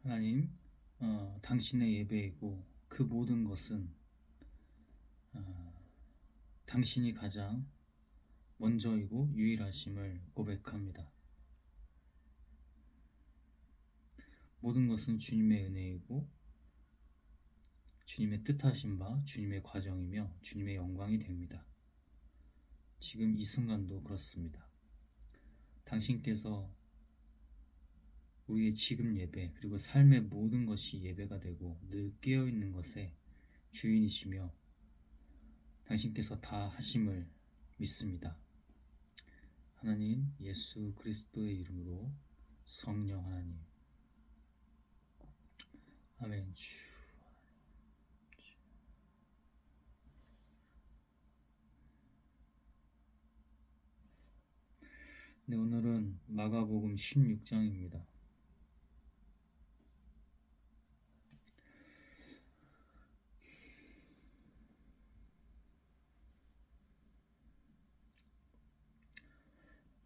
하나님, 당신의 예배이고 그 모든 것은 어, 당신이 가장 먼저이고 유일하심을 고백합니다. 모든 것은 주님의 은혜이고 주님의 뜻하신 바 주님의 과정이며 주님의 영광이 됩니다. 지금 이 순간도 그렇습니다. 당신께서 우리의 지금 예배 그리고 삶의 모든 것이 예배가 되고 늘 깨어있는 것에 주인이시며 당신께서 다 하심을 믿습니다. 하나님 예수 그리스도의 이름으로 성령 하나님 아멘. 네, 오늘은 마가복음 16장입니다.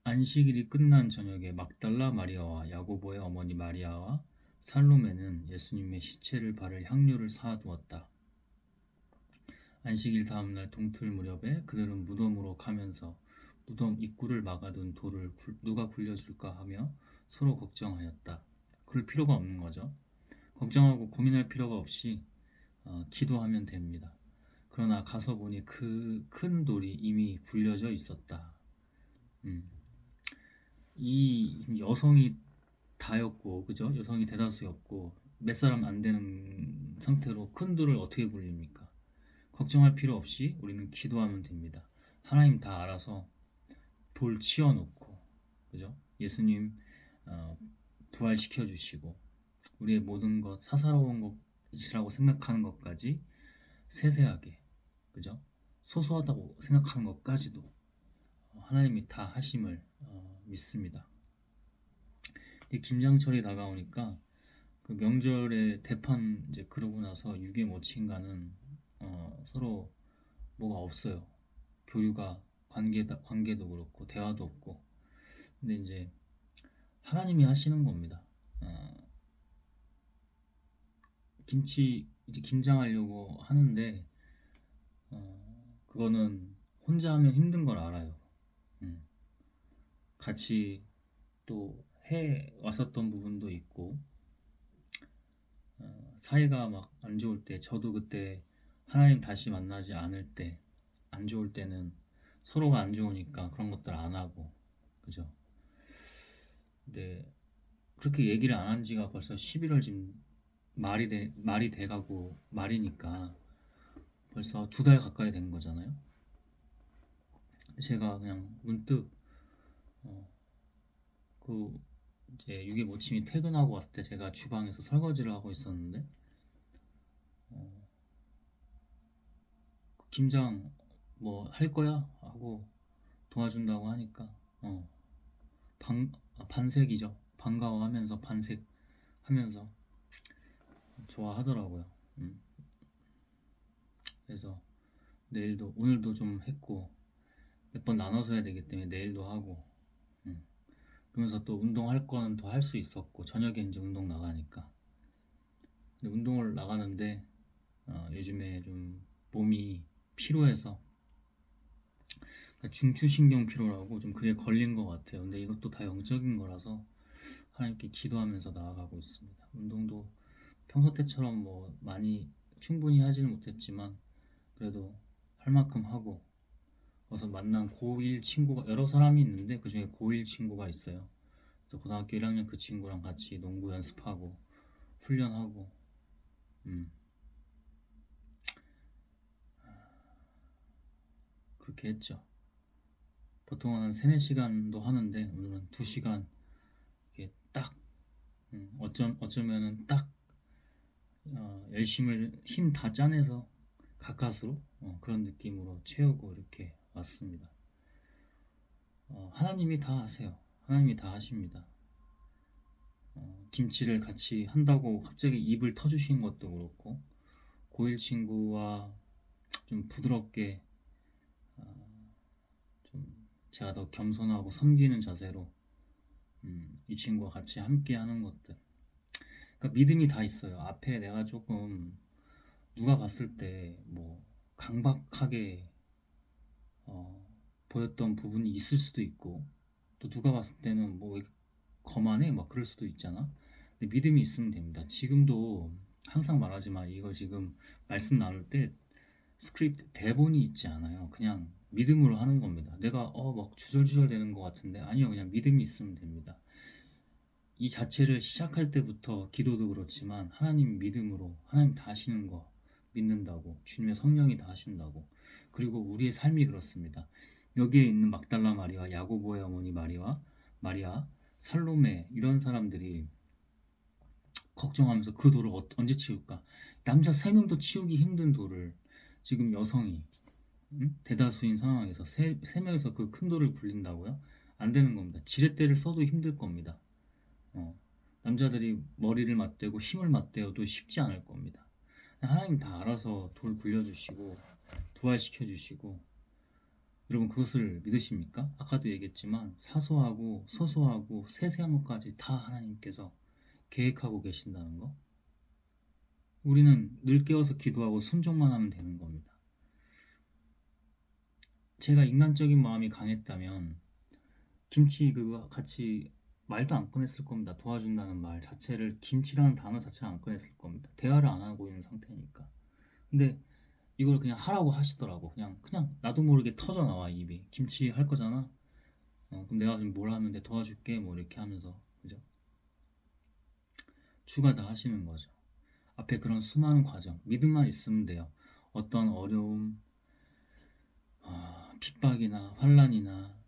안식일이 끝난 저녁에 막달라 마리아와 야고보의 어머니 마리아와 살로메는 예수님의 시체를 바를 향료를 사두었다. 안식일 다음날 동틀 무렵에 그들은 무덤으로 가면서 무덤 입구를 막아둔 돌을 누가 굴려줄까 하며 서로 걱정하였다. 그럴 필요가 없는 거죠. 걱정하고 고민할 필요가 없이 기도하면 됩니다. 그러나 가서 보니 그 큰 돌이 이미 굴려져 있었다. 음. 이 여성이 다였고, 그죠? 여성이 대다수였고 몇 사람 안 되는 상태로 큰 돌을 어떻게 굴립니까? 걱정할 필요 없이 우리는 기도하면 됩니다. 하나님 다 알아서 돌 치워놓고, 그죠? 예수님 부활시켜 주시고 우리의 모든 것 사사로운 것이라고 생각하는 것까지 세세하게, 그죠? 소소하다고 생각하는 것까지도 하나님이 다 하심을 믿습니다. 김장철이 다가오니까 그 명절에 대판 이제 그러고 나서 유괴 모친과는 서로 뭐가 없어요. 교류가 관계도 그렇고 대화도 없고. 근데 이제 하나님이 하시는 겁니다. 김치 이제 김장하려고 하는데 그거는 혼자 하면 힘든 걸 알아요. 음, 같이 또 해 왔었던 부분도 있고 사이가 막 안 좋을 때 저도 그때 하나님 다시 만나지 않을 때 안 좋을 때는 서로가 안 좋으니까 그런 것들 안 하고, 그죠? 근데 그렇게 얘기를 안 한 지가 벌써 11월 지금 말이 돼가고 말이니까 벌써 2달 가까이 된 거잖아요. 제가 그냥 문득 그 이제 유괴 모침이 퇴근하고 왔을 때 제가 주방에서 설거지를 하고 있었는데 김장 뭐 할 거야? 하고 도와준다고 하니까 어, 반색이죠. 반가워하면서 반색하면서 좋아하더라고요. 그래서 내일도 오늘도 좀 했고 몇 번 나눠서 해야 되기 때문에 내일도 하고 그러면서 또 운동할 거는 더 할 수 있었고 저녁에 이제 운동 나가니까 근데 운동을 나가는데 요즘에 좀 몸이 피로해서 그러니까 중추신경 피로라고 좀 그게 걸린 것 같아요. 근데 이것도 다 영적인 거라서 하나님께 기도하면서 나아가고 있습니다. 운동도 평소 때처럼 뭐 많이 충분히 하지는 못했지만 그래도 할 만큼 하고 어서 만난 고1 친구가 여러 사람이 있는데 그 중에 고1 친구가 있어요. 그래서 고등학교 1학년 그 친구랑 같이 농구 연습하고 훈련하고 그렇게 했죠. 보통은 한 3, 4시간도 하는데 오늘은 2시간 이렇게 딱 어쩌면은 딱 열심을 힘 다 짜내서 가까스로 그런 느낌으로 채우고 이렇게 왔습니다. 하나님이 다 하세요. 하나님이 다 하십니다. 김치를 같이 한다고 갑자기 입을 터주신 것도 그렇고 고1 친구와 좀 부드럽게 좀 제가 더 겸손하고 섬기는 자세로 이 친구와 같이 함께 하는 것들 그러니까 믿음이 다 있어요. 앞에 내가 조금 누가 봤을 때 뭐 강박하게 어, 보였던 부분이 있을 수도 있고, 또 누가 봤을 때는 뭐 왜 거만해 막 그럴 수도 있잖아. 근데 믿음이 있으면 됩니다. 지금도 항상 말하지만 이거 지금 말씀 나눌 때 스크립트 대본이 있지 않아요. 그냥 믿음으로 하는 겁니다. 내가 막 주절주절 되는 것 같은데 아니요, 그냥 믿음이 있으면 됩니다. 이 자체를 시작할 때부터 기도도 그렇지만 하나님 믿음으로 하나님 다 하시는 거 믿는다고, 주님의 성령이 다 하신다고. 그리고 우리의 삶이 그렇습니다. 여기에 있는 막달라 마리아, 야고보의 어머니 마리아, 살로메 이런 사람들이 걱정하면서 그 돌을 언제 치울까? 남자 3명도 치우기 힘든 돌을 지금 여성이 대다수인 상황에서 세 명에서 그 큰 돌을 굴린다고요? 안 되는 겁니다. 지렛대를 써도 힘들 겁니다. 어, 남자들이 머리를 맞대고 힘을 맞대어도 쉽지 않을 겁니다. 하나님 다 알아서 돌 굴려주시고 부활시켜 주시고, 여러분 그것을 믿으십니까? 아까도 얘기했지만 사소하고 소소하고 세세한 것까지 다 하나님께서 계획하고 계신다는 거. 우리는 늘 깨어서 기도하고 순종만 하면 되는 겁니다. 제가 인간적인 마음이 강했다면 김치 그거 같이 말도 안 꺼냈을 겁니다. 도와준다는 말 자체를, 김치라는 단어 자체를 안 꺼냈을 겁니다. 대화를 안 하고 있는 상태니까. 근데 이걸 그냥 하라고 하시더라고. 그냥 나도 모르게 터져 나와 입이. 김치 할 거잖아. 그럼 내가 지금 뭘 하면 돼? 도와줄게. 뭐 이렇게 하면서, 그죠? 주가 다 하시는 거죠. 앞에 그런 수많은 과정, 믿음만 있으면 돼요. 어떤 어려움, 핍박이나 환란이나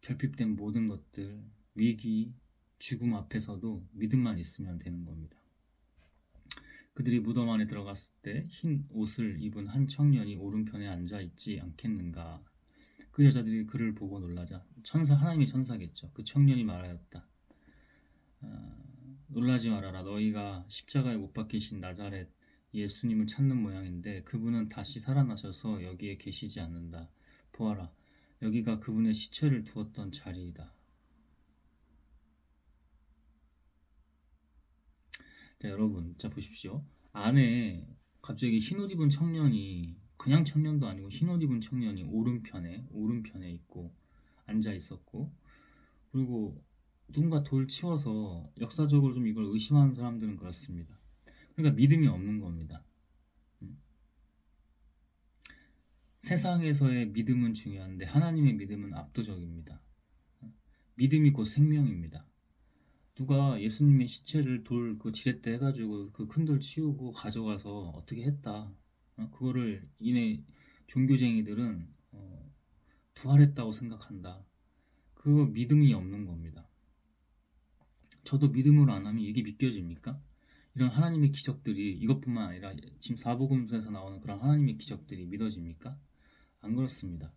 결핍된 모든 것들, 위기, 죽음 앞에서도 믿음만 있으면 되는 겁니다. 그들이 무덤 안에 들어갔을 때 흰 옷을 입은 한 청년이 오른편에 앉아 있지 않겠는가. 그 여자들이 그를 보고 놀라자 하나님의 천사겠죠. 그 청년이 말하였다. 놀라지 말아라. 너희가 십자가에 못 박히신 나자렛 예수님을 찾는 모양인데 그분은 다시 살아나셔서 여기에 계시지 않는다. 보아라. 여기가 그분의 시체를 두었던 자리이다. 자, 여러분, 자 보십시오. 안에 갑자기 흰옷 입은 청년이, 그냥 청년도 아니고 흰옷 입은 청년이 오른편에 있고 앉아 있었고, 그리고 누군가 돌 치워서 역사적으로 좀 이걸 의심하는 사람들은 그렇습니다. 그러니까 믿음이 없는 겁니다. 세상에서의 믿음은 중요한데 하나님의 믿음은 압도적입니다. 믿음이 곧 생명입니다. 누가 예수님의 시체를 돌 그 지렛대 해가지고 그 큰 돌 치우고 가져가서 어떻게 했다. 그거를 이내 종교쟁이들은 부활했다고 생각한다. 그거 믿음이 없는 겁니다. 저도 믿음으로 안 하면 이게 믿겨집니까? 이런 하나님의 기적들이 이것뿐만 아니라 지금 사복음서에서 나오는 그런 하나님의 기적들이 믿어집니까? 안 그렇습니다.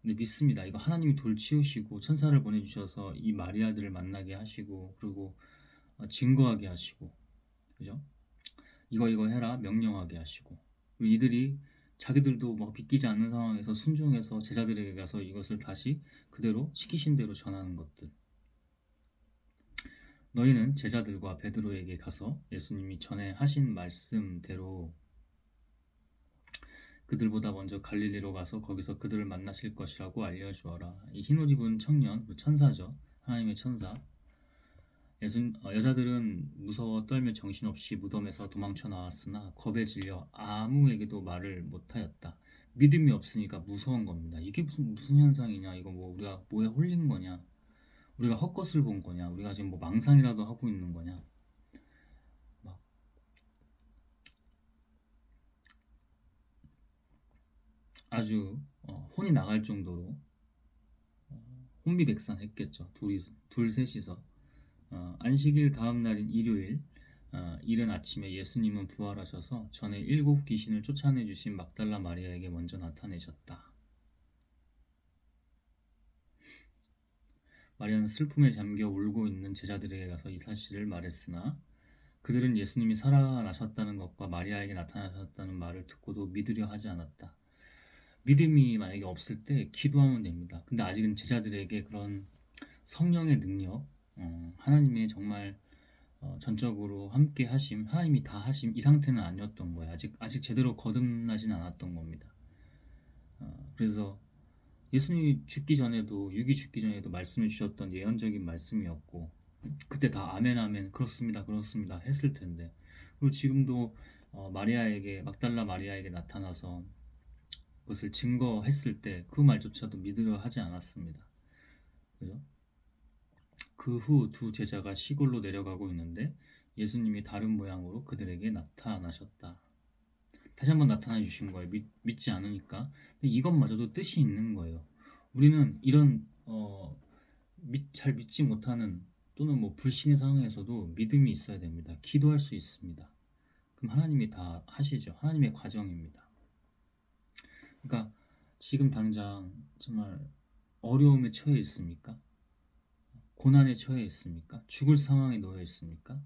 근데 믿습니다. 이거 하나님이 돌 치우시고 천사를 보내주셔서 이 마리아들을 만나게 하시고, 그리고 증거하게 하시고, 그죠? 이거 해라 명령하게 하시고, 그리고 이들이 자기들도 막 믿기지 않는 상황에서 순종해서 제자들에게 가서 이것을 다시 그대로 시키신 대로 전하는 것들. 너희는 제자들과 베드로에게 가서 예수님이 전에 하신 말씀대로 그들보다 먼저 갈릴리로 가서 거기서 그들을 만나실 것이라고 알려주어라. 이 흰옷 입은 청년, 천사죠. 하나님의 천사. 여자들은 무서워 떨며 정신없이 무덤에서 도망쳐 나왔으나 겁에 질려 아무에게도 말을 못하였다. 믿음이 없으니까 무서운 겁니다. 이게 무슨 현상이냐? 이거 뭐 우리가 뭐에 홀린 거냐? 우리가 헛것을 본 거냐? 우리가 지금 뭐 망상이라도 하고 있는 거냐? 막 아주 혼이 나갈 정도로 혼비백산했겠죠. 둘 셋이서. 안식일 다음 날인 일요일 이른 아침에 예수님은 부활하셔서 전에 7 귀신을 쫓아내 주신 막달라 마리아에게 먼저 나타내셨다. 마리아는 슬픔에 잠겨 울고 있는 제자들에게 가서 이 사실을 말했으나 그들은 예수님이 살아나셨다는 것과 마리아에게 나타나셨다는 말을 듣고도 믿으려 하지 않았다. 믿음이 만약에 없을 때 기도하면 됩니다. 근데 아직은 제자들에게 그런 성령의 능력, 하나님의 정말 전적으로 함께 하심, 하나님이 다 하심 이 상태는 아니었던 거예요. 아직 제대로 거듭나진 않았던 겁니다. 그래서 예수님이 죽기 전에도 육이 죽기 전에도 말씀해 주셨던 예언적인 말씀이었고 그때 다 아멘 아멘 그렇습니다 그렇습니다 했을 텐데 그리고 지금도 마리아에게 막달라 마리아에게 나타나서 그것을 증거했을 때 그 말조차도 믿으려 하지 않았습니다. 그죠? 그 후 두 제자가 시골로 내려가고 있는데 예수님이 다른 모양으로 그들에게 나타나셨다. 다시 한번 나타나 주신 거예요. 믿지 않으니까. 근데 이것마저도 뜻이 있는 거예요. 우리는 이런 잘 믿지 못하는 또는 뭐 불신의 상황에서도 믿음이 있어야 됩니다. 기도할 수 있습니다. 그럼 하나님이 다 하시죠. 하나님의 과정입니다. 그러니까 지금 당장 정말 어려움에 처해 있습니까? 고난에 처해 있습니까? 죽을 상황에 놓여 있습니까?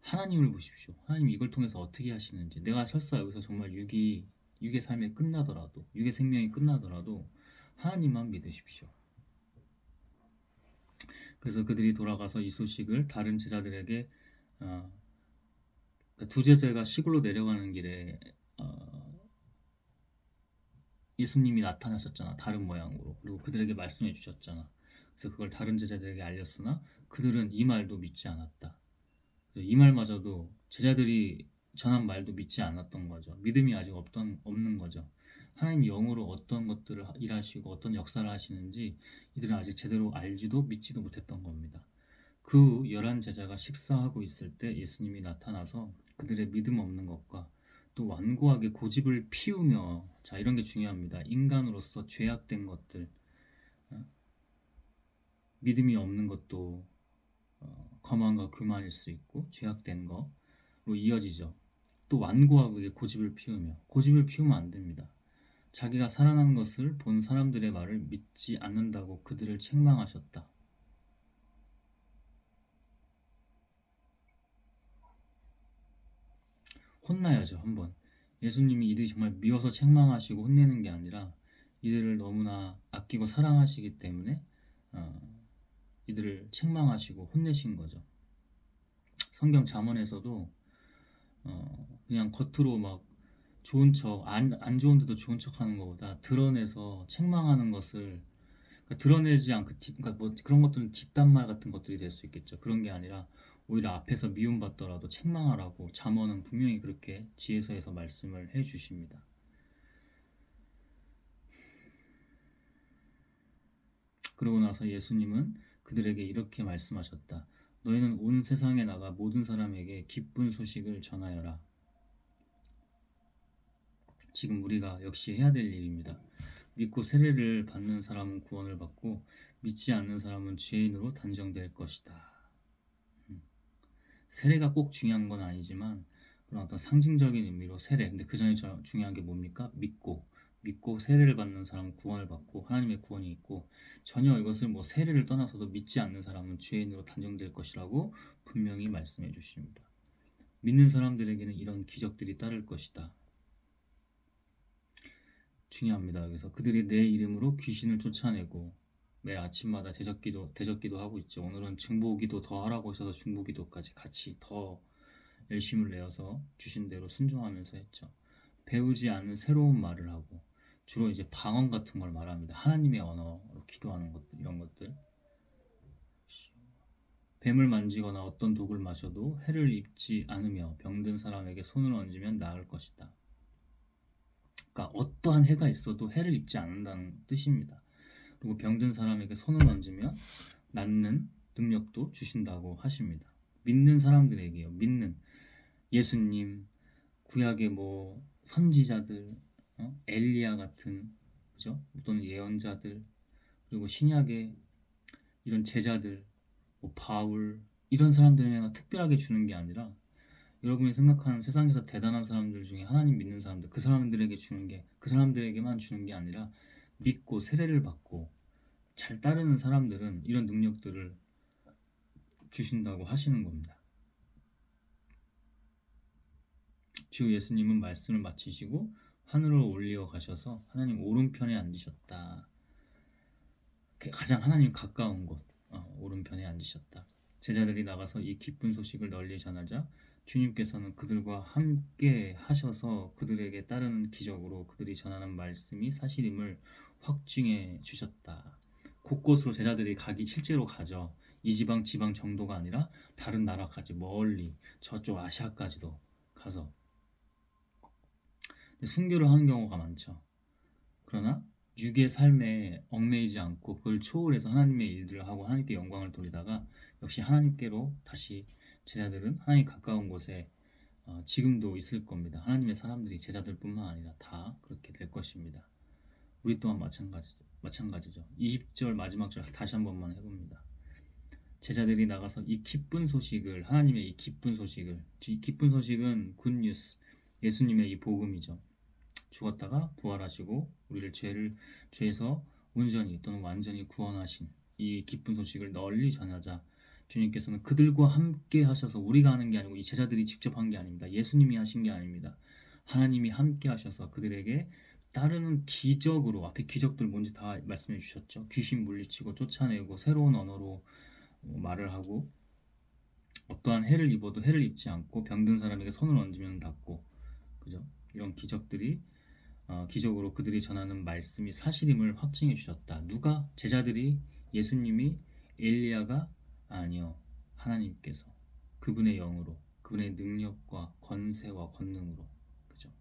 하나님을 보십시오. 하나님이 이걸 통해서 어떻게 하시는지. 내가 설사 여기서 정말 육의 삶이 끝나더라도, 육의 생명이 끝나더라도 하나님만 믿으십시오. 그래서 그들이 돌아가서 이 소식을 다른 제자들에게 그러니까 두 제자가 시골로 내려가는 길에 예수님이 나타나셨잖아. 다른 모양으로. 그리고 그들에게 말씀해 주셨잖아. 그래서 그걸 다른 제자들에게 알렸으나 그들은 이 말도 믿지 않았다. 이 말마저도 제자들이 전한 말도 믿지 않았던 거죠. 믿음이 아직 없는 거죠. 하나님이 영으로 어떤 것들을 일하시고 어떤 역사를 하시는지 이들은 아직 제대로 알지도 믿지도 못했던 겁니다. 그 11 제자가 식사하고 있을 때 예수님이 나타나서 그들의 믿음 없는 것과 또 완고하게 고집을 피우며 자 이런 게 중요합니다. 인간으로서 죄악된 것들 믿음이 없는 것도 거만과 교만일 수 있고 죄악된 거로 이어지죠. 또 완고하게 고집을 피우면 안 됩니다. 자기가 살아난 것을 본 사람들의 말을 믿지 않는다고 그들을 책망하셨다. 혼나야죠, 한번. 예수님이 이들이 정말 미워서 책망하시고 혼내는 게 아니라 이들을 너무나 아끼고 사랑하시기 때문에 이들을 책망하시고 혼내신 거죠. 성경 잠언에서도 그냥 겉으로 막 좋은 척, 안 좋은데도 좋은 척 하는 것보다 드러내서 책망하는 것을 그러니까 드러내지 않고 그러니까 뭐 그런 것들은 뒷담말 같은 것들이 될 수 있겠죠. 그런 게 아니라 오히려 앞에서 미움받더라도 책망하라고 잠언은 분명히 그렇게 지혜서에서 말씀을 해 주십니다. 그러고 나서 예수님은 그들에게 이렇게 말씀하셨다. 너희는 온 세상에 나가 모든 사람에게 기쁜 소식을 전하여라. 지금 우리가 역시 해야 될 일입니다. 믿고 세례를 받는 사람은 구원을 받고 믿지 않는 사람은 죄인으로 단정될 것이다. 세례가 꼭 중요한 건 아니지만 그런 어떤 상징적인 의미로 세례. 근데 그 전에 중요한 게 뭡니까? 믿고 세례를 받는 사람은 구원을 받고 하나님의 구원이 있고 전혀 이것을 뭐 세례를 떠나서도 믿지 않는 사람은 죄인으로 단정될 것이라고 분명히 말씀해 주십니다. 믿는 사람들에게는 이런 기적들이 따를 것이다. 중요합니다. 그래서 그들이 내 이름으로 귀신을 쫓아내고 매일 아침마다 대적기도 하고 있죠. 오늘은 중보기도 더 하라고 하셔서 중보기도까지 같이 더 열심을 내어서 주신 대로 순종하면서 했죠. 배우지 않은 새로운 말을 하고 주로 이제 방언 같은 걸 말합니다. 하나님의 언어로 기도하는 것들 이런 것들. 뱀을 만지거나 어떤 독을 마셔도 해를 입지 않으며 병든 사람에게 손을 얹으면 나을 것이다. 그러니까 어떠한 해가 있어도 해를 입지 않는다는 뜻입니다. 그리고 병든 사람에게 손을 얹으면 낫는 능력도 주신다고 하십니다. 믿는 사람들에게요. 믿는 예수님, 구약의 뭐 선지자들, 엘리야 같은 그죠? 또는 예언자들 그리고 신약의 이런 제자들, 뭐 바울 이런 사람들에게 특별하게 주는 게 아니라 여러분이 생각하는 세상에서 대단한 사람들 중에 하나님 믿는 사람들 그 사람들에게 주는 게 그 사람들에게만 주는 게 아니라 믿고 세례를 받고 잘 따르는 사람들은 이런 능력들을 주신다고 하시는 겁니다. 주 예수님은 말씀을 마치시고 하늘로 올리어 가셔서 하나님 오른편에 앉으셨다. 가장 하나님 가까운 곳 오른편에 앉으셨다. 제자들이 나가서 이 기쁜 소식을 널리 전하자 주님께서는 그들과 함께 하셔서 그들에게 따르는 기적으로 그들이 전하는 말씀이 사실임을 확증해 주셨다. 곳곳으로 제자들이 가기 실제로 가죠. 이 지방 정도가 아니라 다른 나라까지 멀리 저쪽 아시아까지도 가서 순교를 하는 경우가 많죠. 그러나 육의 삶에 얽매이지 않고 그걸 초월해서 하나님의 일들을 하고 하나님께 영광을 돌리다가 역시 하나님께로 다시 제자들은 하나님 가까운 곳에 지금도 있을 겁니다. 하나님의 사람들이 제자들뿐만 아니라 다 그렇게 될 것입니다. 우리 또한 마찬가지죠. 20절 마지막 절 다시 한 번만 해봅니다. 제자들이 나가서 이 기쁜 소식을 하나님의 이 기쁜 소식은 굿뉴스 예수님의 이 복음이죠. 죽었다가 부활하시고 우리를 죄에서 온전히 또는 완전히 구원하신 이 기쁜 소식을 널리 전하자 주님께서는 그들과 함께 하셔서 우리가 하는 게 아니고 이 제자들이 직접 한 게 아닙니다. 예수님이 하신 게 아닙니다. 하나님이 함께 하셔서 그들에게 따르는 기적으로 앞에 기적들 뭔지 다 말씀해 주셨죠. 귀신 물리치고 쫓아내고 새로운 언어로 말을 하고 어떠한 해를 입어도 해를 입지 않고 병든 사람에게 손을 얹으면 낫고 그죠? 이런 기적들이 기적으로 그들이 전하는 말씀이 사실임을 확증해 주셨다. 누가? 제자들이 예수님이 엘리야가 아니요. 하나님께서 그분의 영으로 그분의 능력과 권세와 권능으로 그죠?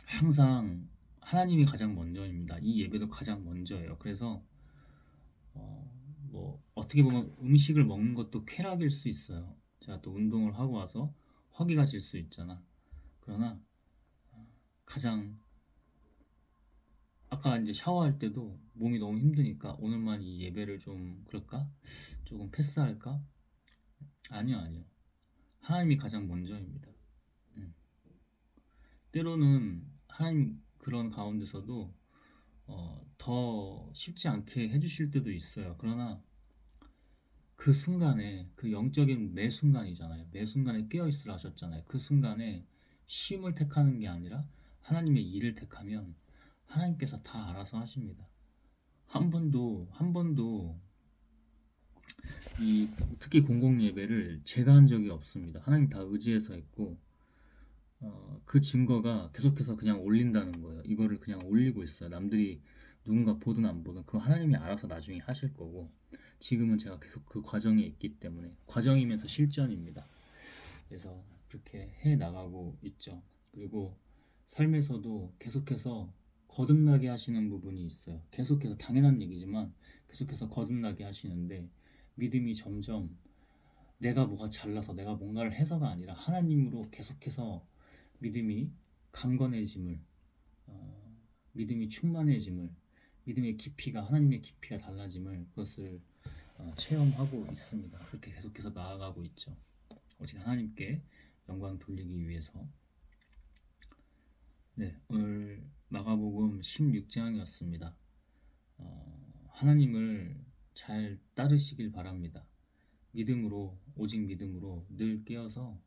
항상 하나님이 가장 먼저입니다. 이 예배도 가장 먼저예요. 그래서 뭐 어떻게 보면 음식을 먹는 것도 쾌락일 수 있어요. 제가 또 운동을 하고 와서 허기가 질 수 있잖아. 그러나 가장 아까 이제 샤워할 때도 몸이 너무 힘드니까 오늘만 이 예배를 좀 그럴까? 조금 패스할까? 아니요. 하나님이 가장 먼저입니다. 때로는 하나님 그런 가운데서도 더 쉽지 않게 해주실 때도 있어요. 그러나 그 순간에 그 영적인 매 순간이잖아요. 매 순간에 깨어있으라 하셨잖아요. 그 순간에 쉼을 택하는 게 아니라 하나님의 일을 택하면 하나님께서 다 알아서 하십니다. 한 번도 이 특히 공공 예배를 제가 한 적이 없습니다. 하나님 다 의지해서 했고 그 증거가 계속해서 그냥 올린다는 거예요. 이거를 그냥 올리고 있어요. 남들이 누군가 보든 안 보든 그거 하나님이 알아서 나중에 하실 거고 지금은 제가 계속 그 과정에 있기 때문에 과정이면서 실전입니다. 그래서 그렇게 해 나가고 있죠. 그리고 삶에서도 계속해서 거듭나게 하시는 부분이 있어요. 계속해서 당연한 얘기지만 계속해서 거듭나게 하시는데 믿음이 점점 내가 뭐가 잘나서 내가 뭔가를 해서가 아니라 하나님으로 계속해서 믿음이 강건해짐을 믿음이 충만해짐을 믿음의 깊이가 하나님의 깊이가 달라짐을 그것을 체험하고 있습니다. 그렇게 계속해서 나아가고 있죠. 오직 하나님께 영광 돌리기 위해서. 네, 오늘 마가복음 16장이었습니다. 하나님을 잘 따르시길 바랍니다. 믿음으로 오직 믿음으로 늘 깨어서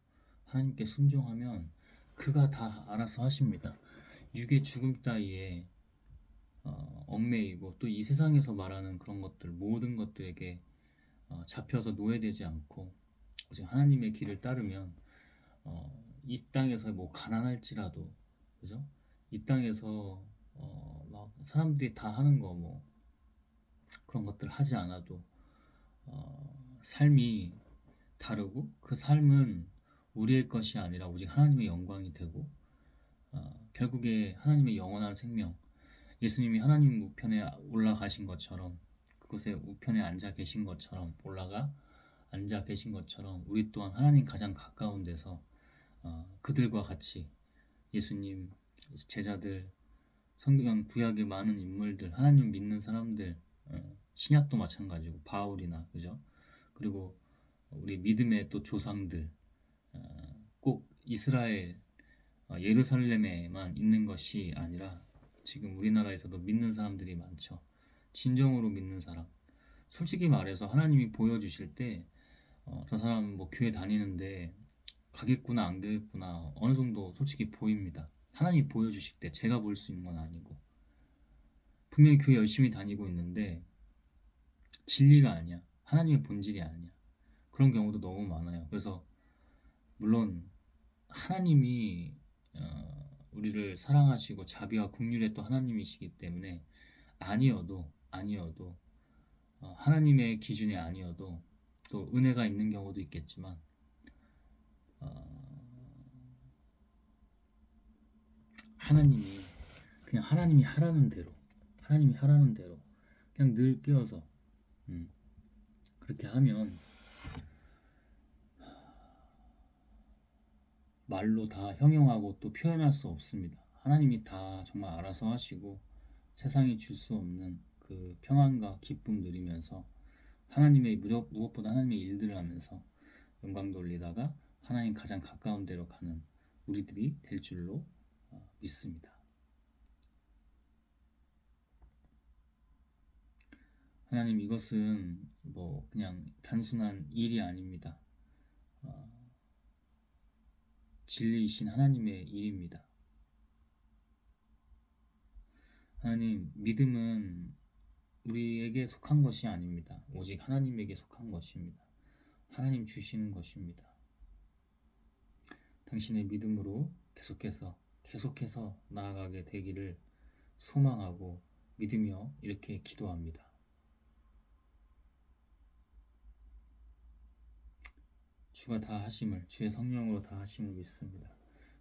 하나님께 순종하면 그가 다 알아서 하십니다. 육의 죽음 따위에 얽매이고 또 이 세상에서 말하는 그런 것들 모든 것들에게 잡혀서 노예되지 않고 오직 하나님의 길을 따르면 이 땅에서 뭐 가난할지라도 그죠? 이 땅에서 막 사람들이 다 하는 거 뭐 그런 것들 하지 않아도 삶이 다르고 그 삶은 우리의 것이 아니라 오직 하나님의 영광이 되고 결국에 하나님의 영원한 생명 예수님이 하나님 우편에 올라가신 것처럼 그곳에 우편에 앉아 계신 것처럼 앉아 계신 것처럼 우리 또한 하나님 가장 가까운 데서 그들과 같이 예수님 제자들 성경 구약의 많은 인물들 하나님 믿는 사람들 신약도 마찬가지고 바울이나 그죠? 그리고 우리 믿음의 또 조상들 꼭 이스라엘 예루살렘에만 있는 것이 아니라 지금 우리나라에서도 믿는 사람들이 많죠. 진정으로 믿는 사람. 솔직히 말해서 하나님이 보여주실 때 저 사람 뭐 교회 다니는데 가겠구나 안 가겠구나 어느 정도 솔직히 보입니다. 하나님이 보여주실 때 제가 볼 수 있는 건 아니고 분명히 교회 열심히 다니고 있는데 진리가 아니야. 하나님의 본질이 아니야. 그런 경우도 너무 많아요. 그래서 물론 하나님이 우리를 사랑하시고 자비와 긍휼의 또 하나님이시기 때문에 아니어도 하나님의 기준이 아니어도 또 은혜가 있는 경우도 있겠지만 어, 하나님이 그냥 하나님이 하라는 대로 그냥 늘 깨어서 음, 그렇게 하면 말로 다 형용하고 또 표현할 수 없습니다. 하나님이 다 정말 알아서 하시고 세상이 줄 수 없는 그 평안과 기쁨 누리면서 무엇보다 하나님의 일들을 하면서 영광 돌리다가 하나님 가장 가까운 데로 가는 우리들이 될 줄로 믿습니다. 하나님, 이것은 뭐 그냥 단순한 일이 아닙니다. 어, 진리이신 하나님의 일입니다. 하나님, 믿음은 우리에게 속한 것이 아닙니다. 오직 하나님에게 속한 것입니다. 하나님 주시는 것입니다. 당신의 믿음으로 계속해서 나아가게 되기를 소망하고 믿으며 이렇게 기도합니다. 주가 다 하심을, 주의 성령으로 다 하심을 믿습니다.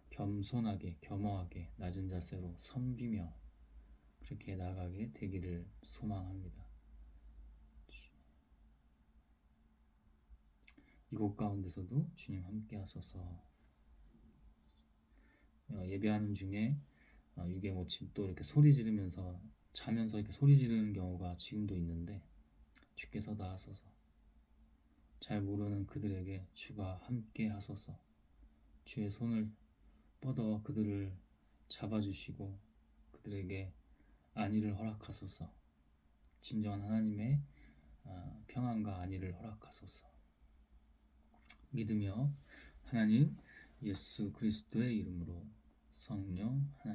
겸손하게, 겸허하게, 낮은 자세로 섬기며 그렇게 나아가게 되기를 소망합니다. 이곳 가운데서도 주님 함께 하소서. 예배하는 중에 이게 뭐 지금 또 이렇게 소리 지르면서 자면서 이렇게 소리 지르는 경우가 지금도 있는데 주께서 다 하소서. 잘 모르는 그들에게 주가 함께 하소서. 주의 손을 뻗어 그들을 잡아주시고 그들에게 안위를 허락하소서. 진정한 하나님의 평안과 안위를 허락하소서. 믿으며 하나님 예수 그리스도의 이름으로 성령 하나님